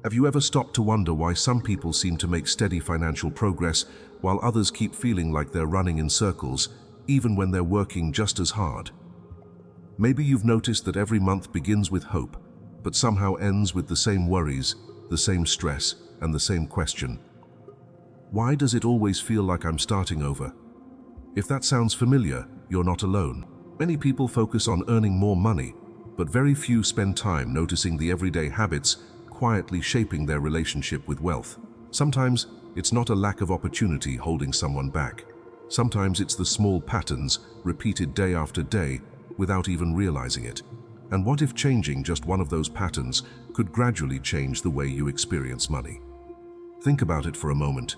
Have you ever stopped to wonder why some people seem to make steady financial progress while others keep feeling like they're running in circles, even when they're working just as hard? Maybe you've noticed that every month begins with hope, but somehow ends with the same worries, the same stress, and the same question. Why does it always feel like I'm starting over? If that sounds familiar, you're not alone. Many people focus on earning more money, but very few spend time noticing the everyday habits quietly shaping their relationship with wealth. Sometimes it's not a lack of opportunity holding someone back. Sometimes it's the small patterns repeated day after day without even realizing it. And what if changing just one of those patterns could gradually change the way you experience money? Think about it for a moment.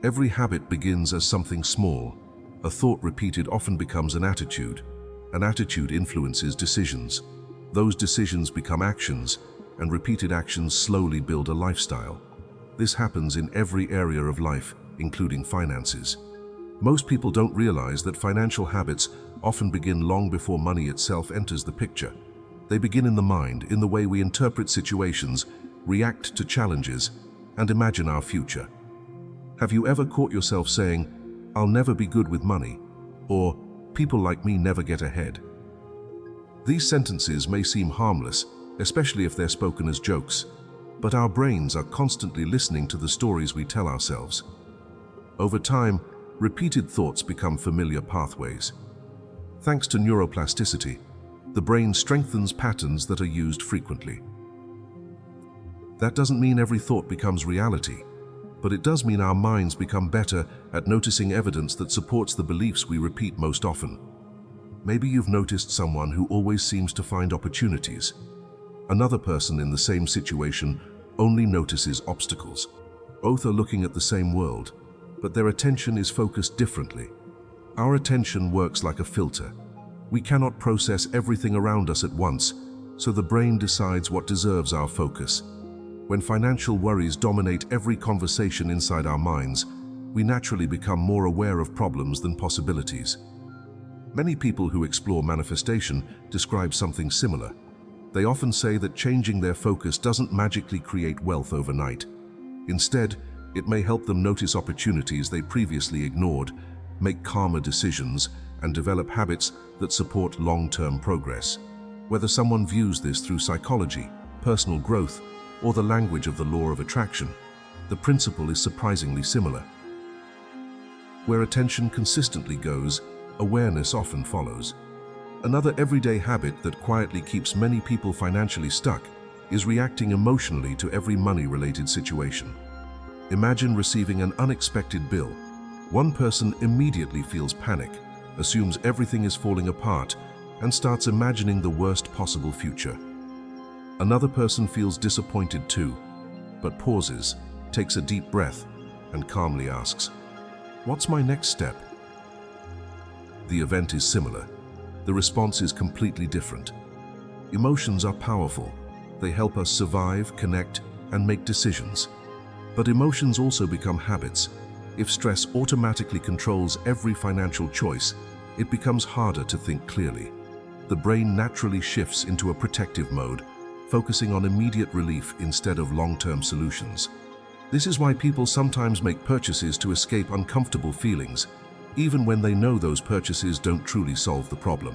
Every habit begins as something small. A thought repeated often becomes an attitude. An attitude influences decisions. Those decisions become actions, and repeated actions slowly build a lifestyle. This happens in every area of life, including finances. Most people don't realize that financial habits often begin long before money itself enters the picture. They begin in the mind, in the way we interpret situations, react to challenges, and imagine our future. Have you ever caught yourself saying, "I'll never be good with money," or "people like me never get ahead"? These sentences may seem harmless, especially if they're spoken as jokes, but our brains are constantly listening to the stories we tell ourselves. Over time, repeated thoughts become familiar pathways. Thanks to neuroplasticity, the brain strengthens patterns that are used frequently. That doesn't mean every thought becomes reality, but it does mean our minds become better at noticing evidence that supports the beliefs we repeat most often. Maybe you've noticed someone who always seems to find opportunities. Another person in the same situation only notices obstacles. Both are looking at the same world, but their attention is focused differently. Our attention works like a filter. We cannot process everything around us at once, so the brain decides what deserves our focus. When financial worries dominate every conversation inside our minds, we naturally become more aware of problems than possibilities. Many people who explore manifestation describe something similar. They often say that changing their focus doesn't magically create wealth overnight. Instead, it may help them notice opportunities they previously ignored, make calmer decisions, and develop habits that support long-term progress. Whether someone views this through psychology, personal growth, or the language of the law of attraction, the principle is surprisingly similar. Where attention consistently goes, awareness often follows. Another everyday habit that quietly keeps many people financially stuck is reacting emotionally to every money-related situation. Imagine receiving an unexpected bill. One person immediately feels panic, assumes everything is falling apart, and starts imagining the worst possible future. Another person feels disappointed too, but pauses, takes a deep breath, and calmly asks, "What's my next step?" The event is similar. The response is completely different. Emotions are powerful. They help us survive, connect, and make decisions. But emotions also become habits. If stress automatically controls every financial choice, it becomes harder to think clearly. The brain naturally shifts into a protective mode, focusing on immediate relief instead of long-term solutions. This is why people sometimes make purchases to escape uncomfortable feelings, even when they know those purchases don't truly solve the problem.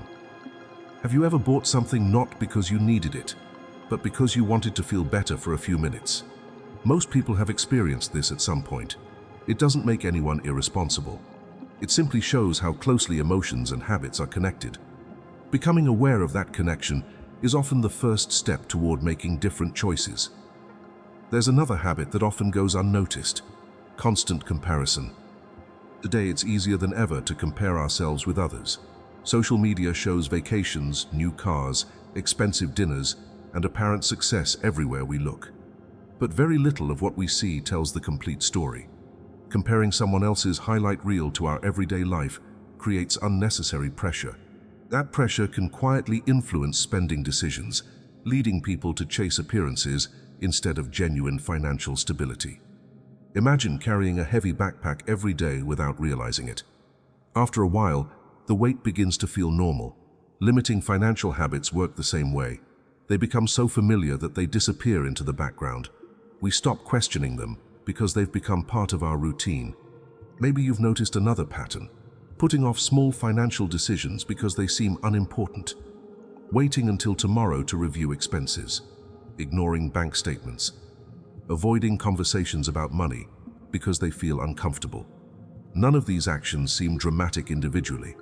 Have you ever bought something not because you needed it, but because you wanted to feel better for a few minutes? Most people have experienced this at some point. It doesn't make anyone irresponsible. It simply shows how closely emotions and habits are connected. Becoming aware of that connection is often the first step toward making different choices. There's another habit that often goes unnoticed: constant comparison. Today it's easier than ever to compare ourselves with others. Social media shows vacations, new cars, expensive dinners, and apparent success everywhere we look. But very little of what we see tells the complete story. Comparing someone else's highlight reel to our everyday life creates unnecessary pressure. That pressure can quietly influence spending decisions, leading people to chase appearances instead of genuine financial stability. Imagine carrying a heavy backpack every day without realizing it. After a while, the weight begins to feel normal. Limiting financial habits work the same way. They become so familiar that they disappear into the background. We stop questioning them because they've become part of our routine. Maybe you've noticed another pattern: putting off small financial decisions because they seem unimportant, waiting until tomorrow to review expenses, ignoring bank statements, avoiding conversations about money because they feel uncomfortable. None of these actions seem dramatic individually,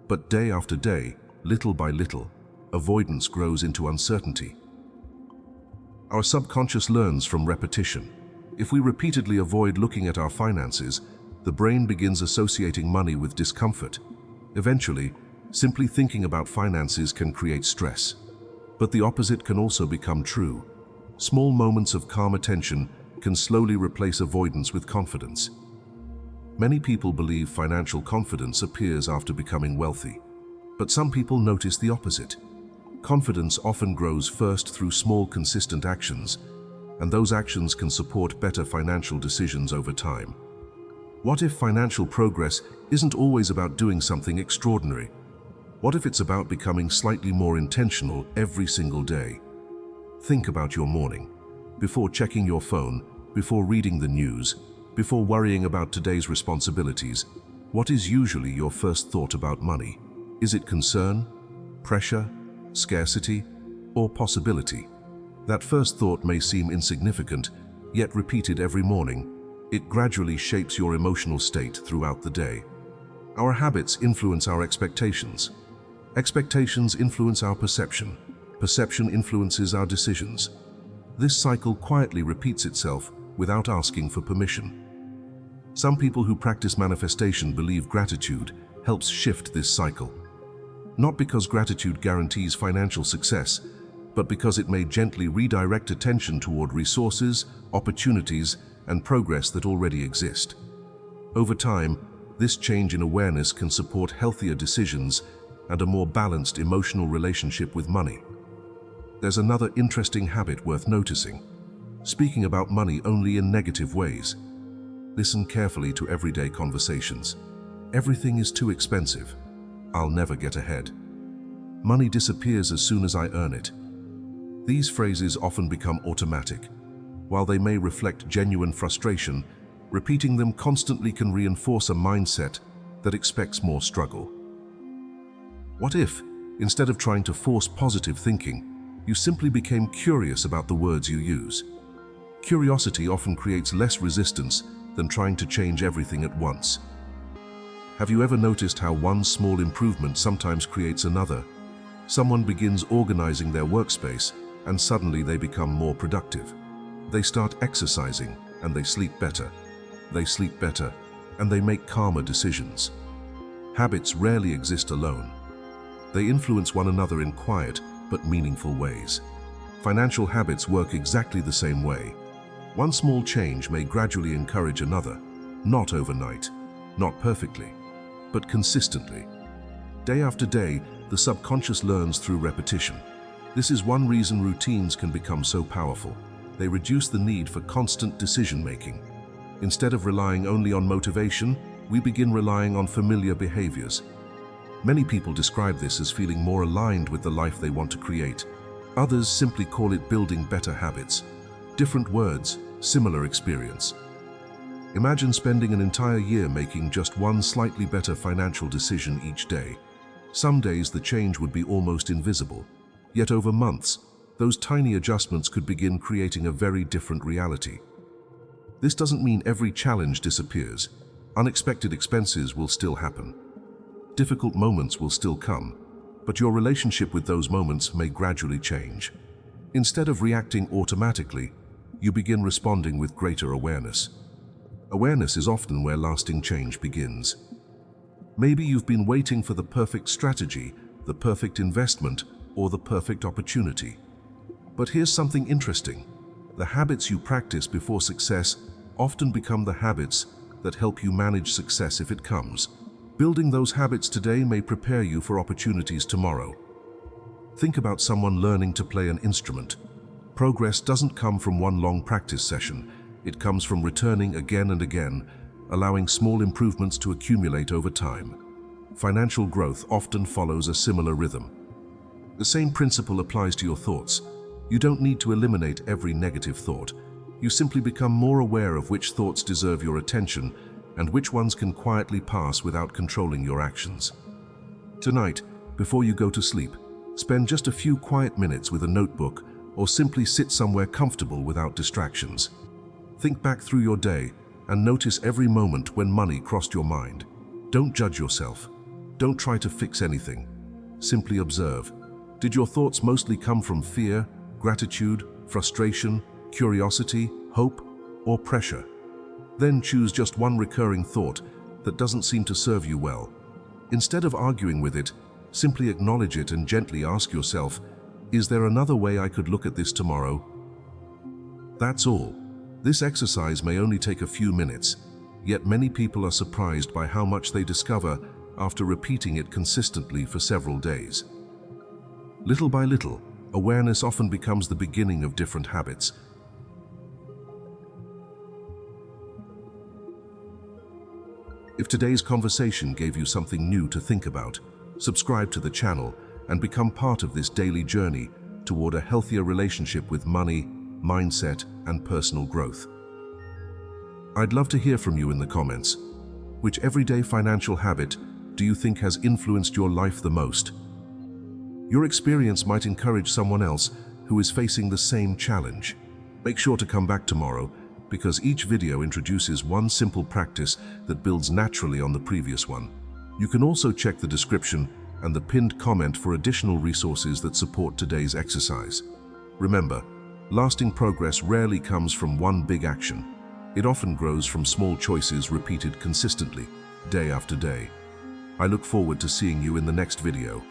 but day after day, little by little, avoidance grows into uncertainty. Our subconscious learns from repetition. If we repeatedly avoid looking at our finances, the brain begins associating money with discomfort. Eventually, simply thinking about finances can create stress. But the opposite can also become true. Small moments of calm attention can slowly replace avoidance with confidence. Many people believe financial confidence appears after becoming wealthy, but some people notice the opposite. Confidence often grows first through small, consistent actions, and those actions can support better financial decisions over time. What if financial progress isn't always about doing something extraordinary? What if it's about becoming slightly more intentional every single day? Think about your morning. Before checking your phone, before reading the news, before worrying about today's responsibilities, what is usually your first thought about money? Is it concern, pressure, scarcity, or possibility? That first thought may seem insignificant, yet repeated every morning, it gradually shapes your emotional state throughout the day. Our habits influence our expectations. Expectations influence our perception. Perception influences our decisions. This cycle quietly repeats itself without asking for permission. Some people who practice manifestation believe gratitude helps shift this cycle. Not because gratitude guarantees financial success, but because it may gently redirect attention toward resources, opportunities, and progress that already exist. Over time, this change in awareness can support healthier decisions and a more balanced emotional relationship with money. There's another interesting habit worth noticing: speaking about money only in negative ways. Listen carefully to everyday conversations. Everything is too expensive. I'll never get ahead. Money disappears as soon as I earn it. These phrases often become automatic. While they may reflect genuine frustration, repeating them constantly can reinforce a mindset that expects more struggle. What if, instead of trying to force positive thinking, you simply became curious about the words you use? Curiosity often creates less resistance than trying to change everything at once. Have you ever noticed how one small improvement sometimes creates another? Someone begins organizing their workspace, and suddenly they become more productive. They start exercising, and they sleep better. They sleep better, and they make calmer decisions. Habits rarely exist alone. They influence one another in quiet but meaningful ways. Financial habits work exactly the same way. One small change may gradually encourage another, not overnight, not perfectly, but consistently. Day after day, the subconscious learns through repetition. This is one reason routines can become so powerful. They reduce the need for constant decision-making. Instead of relying only on motivation, we begin relying on familiar behaviors. Many people describe this as feeling more aligned with the life they want to create. Others simply call it building better habits. Different words, similar experience. Imagine spending an entire year making just one slightly better financial decision each day. Some days the change would be almost invisible. Yet over months, those tiny adjustments could begin creating a very different reality. This doesn't mean every challenge disappears. Unexpected expenses will still happen. Difficult moments will still come, but your relationship with those moments may gradually change. Instead of reacting automatically, you begin responding with greater awareness. Awareness is often where lasting change begins. Maybe you've been waiting for the perfect strategy, the perfect investment, or the perfect opportunity. But here's something interesting. The habits you practice before success often become the habits that help you manage success if it comes. Building those habits today may prepare you for opportunities tomorrow. Think about someone learning to play an instrument. Progress doesn't come from one long practice session. It comes from returning again and again, allowing small improvements to accumulate over time. Financial growth often follows a similar rhythm. The same principle applies to your thoughts. You don't need to eliminate every negative thought. you simply become more aware of which thoughts deserve your attention and which ones can quietly pass without controlling your actions. Tonight, before you go to sleep, spend just a few quiet minutes with a notebook or simply sit somewhere comfortable without distractions. Think back through your day and notice every moment when money crossed your mind. Don't judge yourself. Don't try to fix anything. Simply observe. Did your thoughts mostly come from fear, gratitude, frustration, curiosity, hope, or pressure? Then choose just one recurring thought that doesn't seem to serve you well. Instead of arguing with it, simply acknowledge it and gently ask yourself, is there another way I could look at this tomorrow? That's all. This exercise may only take a few minutes, yet many people are surprised by how much they discover after repeating it consistently for several days. Little by little, awareness often becomes the beginning of different habits. If today's conversation gave you something new to think about, subscribe to the channel and become part of this daily journey toward a healthier relationship with money, mindset, and personal growth. I'd love to hear from you in the comments. Which everyday financial habit do you think has influenced your life the most? Your experience might encourage someone else who is facing the same challenge. Make sure to come back tomorrow, because each video introduces one simple practice that builds naturally on the previous one. You can also check the description and the pinned comment for additional resources that support today's exercise. Remember, lasting progress rarely comes from one big action. It often grows from small choices repeated consistently, day after day. I look forward to seeing you in the next video.